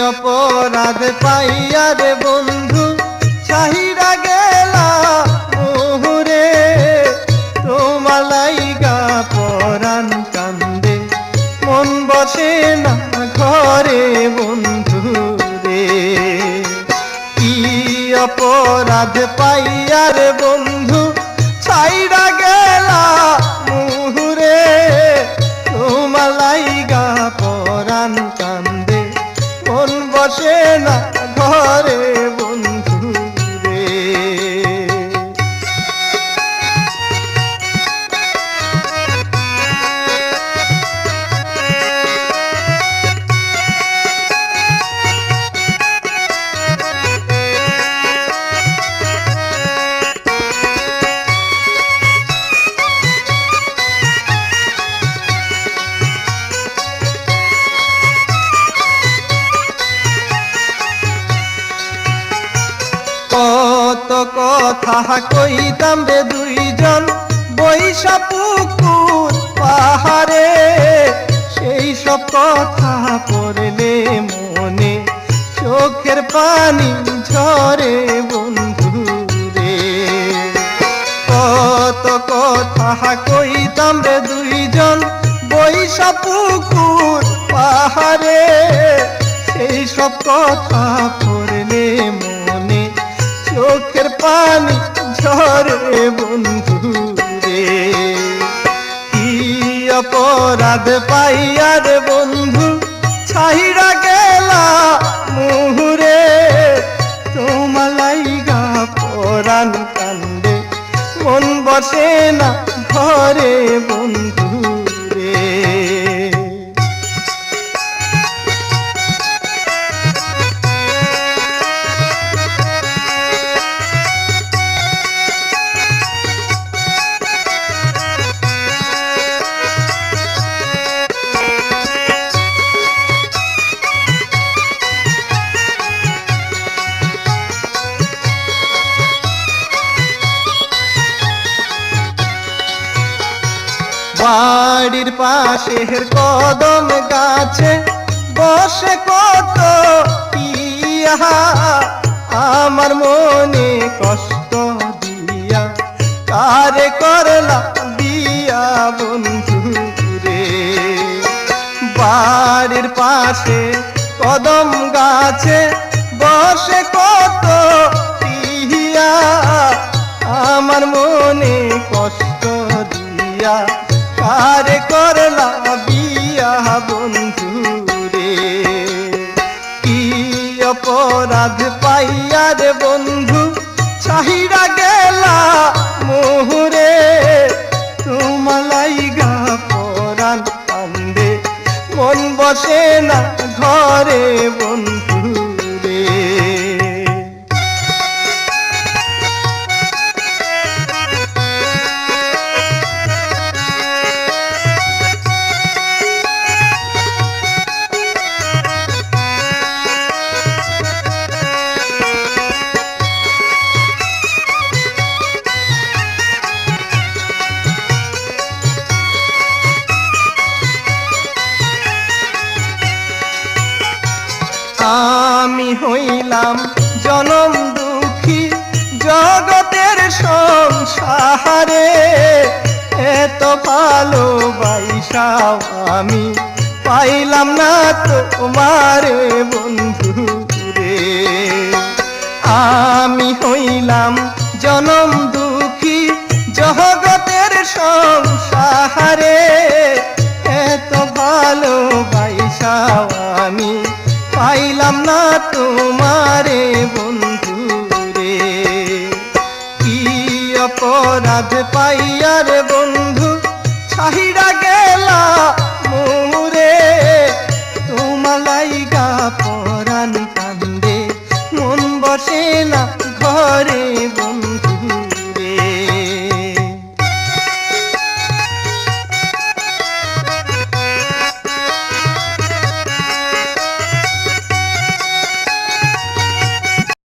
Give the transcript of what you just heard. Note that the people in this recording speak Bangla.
অপরাধ পাইয়া রে বন্ধু চাহিরা গেলা মোহরে, তোমার লাইগা পরাণ কান্দে মন বসে না ঘরে বন্ধু রে। কি অপরাধ পাইয়া রে বন্ধু চাইরা গেলা মোহরে, তোমার লাইগা পরাণ কান্দে মন বসে না ঘরে বন্ধু রে। কত কথা কইতাম রে দুইজন বৈশা পুকুর পাহাড়ে, সেই সব কথা পড়লে মনে চোখের পানি ঝরে বন্ধু রে। কত কথা কইতাম রে দুইজন বৈশা পুকুর পাহাড়ে, সেই সব কথা পড়লে মনে চোখের পানি ঝরে বন্ধু রে। কি অপরাধ পাইয়া রে বন্ধু ছাইরা গেলা মোহরে, তোমার লাইগা পরাণ কান্দে মন বসে না ঘরে বন্ধু রে। বাড়ির পাশের কদম গাছে বসে কত পিয়া, আমার মনে কষ্ট দিয়া কারে করলা বিয়া বন্ধু রে। বাড়ির পাশে কদম গাছে বসে কত পিয়া, আমার মনে কষ্ট দিয়া কারে করলা বিয়া বন্ধু রে। কি অপরাধ পাইয়া রে বন্ধু চাহিরা গেলা মোহরে, তোমার লাইগা পরাণ কান্দে মন বসে না ঘরে বন্ধু রে। আমি হইলাম জনম দুঃখী জগতের সংসারে, এত ভালোবাসাও আমি পাইলাম না তোমারে বন্ধু রে। আমি হইলাম জনম দুঃখী জগতের সংসারে,